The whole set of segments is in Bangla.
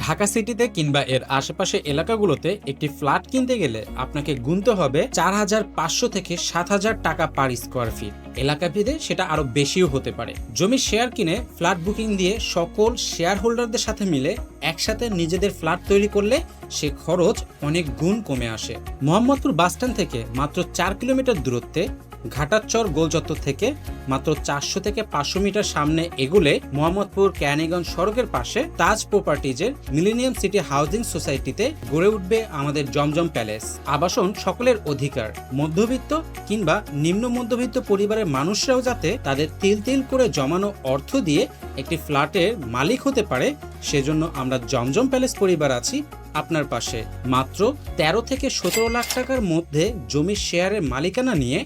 ঢাকা সিটিতে কিংবা এর আশেপাশে এলাকাগুলোতে একটি ফ্ল্যাট কিনতে গেলে আপনাকে গুনতে হবে 4,500 থেকে 7,000 টাকা পার স্কোয়ার ফিট। এলাকা ভেদে সেটা আরো বেশিও হতে পারে। জমির শেয়ার কিনে ফ্ল্যাট বুকিং দিয়ে সকল শেয়ার হোল্ডারদের সাথে মিলে একসাথে নিজেদের ফ্ল্যাট তৈরি করলে সে খরচ অনেক গুণ কমে আসে। মোহাম্মদপুর বাসস্ট্যান্ড থেকে মাত্র 4 কিলোমিটার দূরত্বে ঘাটারচর গোলচত্বর থেকে মাত্র 400 থেকে 500 মিটার সামনে এগুলে মোহাম্মদপুর কেরানীগঞ্জ সড়কের পাশে তাজ প্রপার্টিজের মিলেনিয়াম সিটি হাউজিং সোসাইটিতে গড়ে উঠবে আমাদের জমজম প্যালেস। আবাসন সকলের অধিকার। মধ্যবিত্ত কিংবা নিম্ন মধ্যবিত্ত পরিবারের মানুষরাও যাতে তাদের তিল তিল করে জমানো অর্থ দিয়ে একটি ফ্ল্যাটের মালিক হতে পারে, সেজন্য আমরা জমজম প্যালেস পরিবার আছি আপনার পাশে। মাত্র 13 থেকে 17 লাখ টাকার মধ্যে জমির শেয়ারের মালিকানা নিয়ে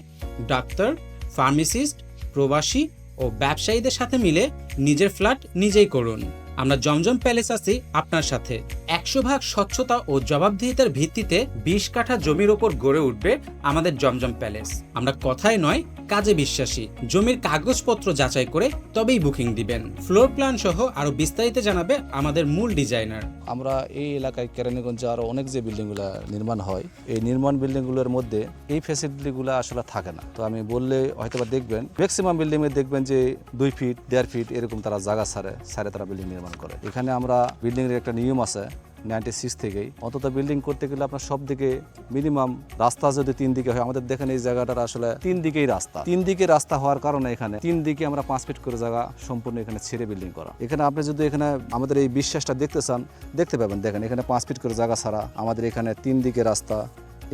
ডাক্তার, ফার্মাসিস্ট, প্রবাসী ও ব্যবসায়ীদের সাথে মিলে নিজের ফ্ল্যাট নিজেই করুন। আমরা জমজম প্যালেস আছি আপনার সাথে। 100% স্বচ্ছতা ও জবাবদিহিতার ভিত্তিতে 20 কাঠা জমির ওপর গড়ে উঠবে আমাদের জমজম প্যালেস। আমরা কথায় নয় কাজে বিশ্বাসী। জমির কাগজপত্র যাচাই করে তবেই বুকিং দিবেন। ফ্লোর প্ল্যান সহ আরো বিস্তারিত জানাবে আমাদের মূল ডিজাইনার। আমরা এই এলাকায় কেরানীগঞ্জে আরো অনেক যে বিল্ডিংগুলো নির্মাণ হয়, এই নির্মাণ বিল্ডিংগুলোর মধ্যে এই ফ্যাসিলিটিগুলো আসলে থাকে না। তো আমি বললে হয়তোবা দেখবেন ম্যাক্সিমাম বিল্ডিংয়ে দেখবেন যে 2 ফিট 1.5 ফিট এরকম তারা জায়গা ছাড়ে তারা বিল্ডিং নির্মাণ করে। এখানে আমরা বিল্ডিং এর একটা নিয়ম আছে 96 থেকেই, অন্তত বিল্ডিং করতে গেলে আপনার সব দিকে মিনিমাম রাস্তা যদি 3 দিকে হয়, আমাদের দেখেন এই জায়গাটার আসলে 3 দিকেই রাস্তা। 3 দিকে রাস্তা হওয়ার কারণে এখানে 3 দিকে আমরা 5 ফিট করে জায়গা সম্পূর্ণ এখানে ছেড়ে বিল্ডিং করা। এখানে আপনি যদি এখানে আমাদের এই বিশ্বাসটা দেখতে চান দেখতে পাবেন। দেখেন এখানে 5 ফিট করে জায়গা ছাড়া, আমাদের এখানে 3 দিকে রাস্তা।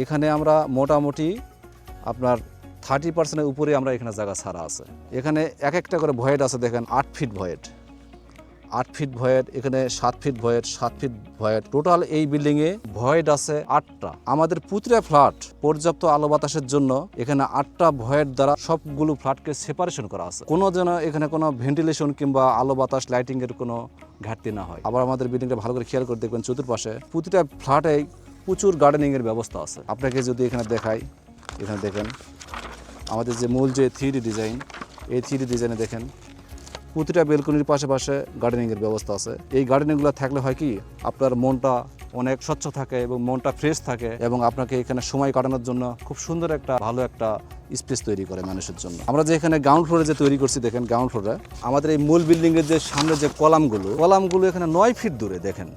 এখানে আমরা মোটামুটি আপনার 30% উপরে আমরা এখানে জায়গা ছাড়া আছে। এখানে এক একটা করে ভয়েড আছে, দেখেন 8 ফিট ভয়েড, 8 ফিট ভয়েড, এখানে 7 feet void, 7 feet void. Total এই বিল্ডিংয়ে ভয়েড আছে 8টা। আমাদের প্রতিটা ফ্ল্যাট পর্যাপ্ত আলো বাতাসের জন্য এখানে 8টা ভয়েড দ্বারা সবগুলো ফ্ল্যাটকে সেপারেশন করা আছে। কোনো যেন এখানে কোনো ভেন্টিলেশন কিংবা আলো বাতাস লাইটিং এর কোনো ঘাটতি না হয়। আবার আমাদের বিল্ডিংটা ভালো করে খেয়াল করে দেখবেন, চতুর্পাশে প্রতিটা ফ্ল্যাটে প্রচুর গার্ডেনিং এর ব্যবস্থা আছে। আপনাকে যদি এখানে দেখাই, এখানে দেখেন আমাদের যে মূল যে 3D ডিজাইন, এই 3D ডিজাইনে দেখেন প্রতিটা বেলকনির পাশে গার্ডেনিংয়ের ব্যবস্থা আছে। এই গার্ডেনিংগুলো থাকলে হয় কি, আপনার মনটা অনেক স্বচ্ছ থাকে এবং মনটা ফ্রেশ থাকে এবং আপনাকে এখানে সময় কাটানোর জন্য খুব সুন্দর একটা ভালো একটা স্পেস তৈরি করে মানুষের জন্য। আমরা যে এখানে গ্রাউন্ড ফ্লোরে যে তৈরি করছি, দেখেন গ্রাউন্ড ফ্লোরে আমাদের এই মূল বিল্ডিংয়ের যে সামনে যে কলামগুলো এখানে 9 ফিট দূরে, দেখেন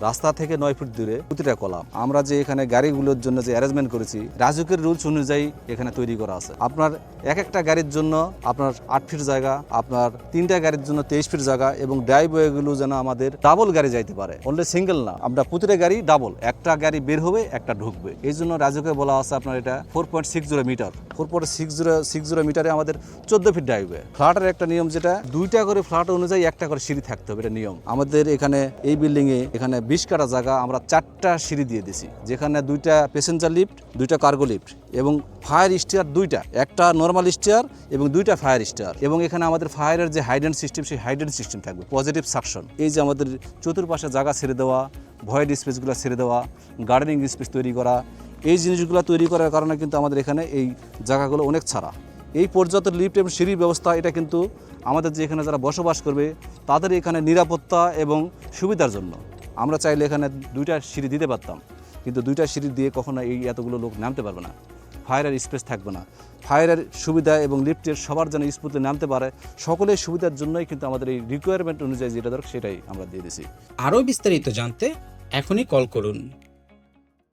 রাস্তা থেকে 9 ফিট দূরে প্রতিটা কলাম। আমরা যে এখানে গাড়িগুলোর জন্য যে অ্যারেঞ্জমেন্ট করেছি রাজুকের রুলস অনুযায়ী এখানে তৈরি করা আছে। আপনার এক একটা গাড়ির জন্য আপনার 8 ফিট জায়গা, আপনার 3টা গাড়ির জন্য 23 ফিট জায়গা এবং ড্রাইভওয়েগুলো যেন আমাদের ডাবল গাড়ি যাইতে পারে, অনলি সিঙ্গেল না। আমরা প্রতিটা গাড়ি ডাবল, একটা গাড়ি বের হবে একটা ঢুকবে। এই জন্য রাজুকে বলা আছে আপনার এটা 4.60 মিটার, 4.60 মিটারে আমাদের 14 ফিট ড্রাইভওয়ে। ফ্ল্যাটের একটা নিয়ম যেটা 2টা করে ফ্ল্যাট অনুযায়ী একটা করে সিঁড়ি থাকতে হবে, এটা নিয়ম। আমাদের এখানে এই বিল্ডিংয়ে এখানে 20 কাঠা জায়গা আমরা 4টা সিঁড়ি দিয়ে দিছি, যেখানে 2টা প্যাসেঞ্জার লিফট, 2টা কার্গো লিফট এবং ফায়ার স্টেয়ার 2টা, একটা নর্মাল স্টেয়ার এবং 2টা ফায়ার স্টেয়ার। এবং এখানে আমাদের ফায়ারের যে হাইড্রেন্ট সিস্টেম, সেই হাইড্রেন্ট সিস্টেম থাকবে, পজিটিভ সাকশন। এই যে আমাদের চতুর্পাশে জায়গা ছেড়ে দেওয়া, ভয়েড স্পেসগুলো ছেড়ে দেওয়া, গার্ডেনিং স্পেস তৈরি করা, এই জিনিসগুলো তৈরি করার কারণে কিন্তু আমাদের এখানে এই জায়গাগুলো অনেক ছাড়া। এই পর্যাপ্ত লিফট এবং সিঁড়ির ব্যবস্থা, এটা কিন্তু আমাদের যে এখানে যারা বসবাস করবে তাদের এখানে নিরাপত্তা এবং সুবিধার জন্য। আমরা চাইলে এখানে 2টা সিঁড়ি দিতে পারতাম, কিন্তু 2টা সিঁড়ি দিয়ে কখনো এই এতগুলো লোক নামতে পারবে না, ফায়ারের স্পেস থাকবে না। ফায়ারের সুবিধা এবং লিফটের সবার যেন স্মুথলি নামতে পারে, সকলের সুবিধার জন্যই কিন্তু আমাদের এই রিকোয়ারমেন্ট অনুযায়ী যেটা দরকার সেটাই আমরা দিয়ে দিছি। আরও বিস্তারিত জানতে এখনই কল করুন।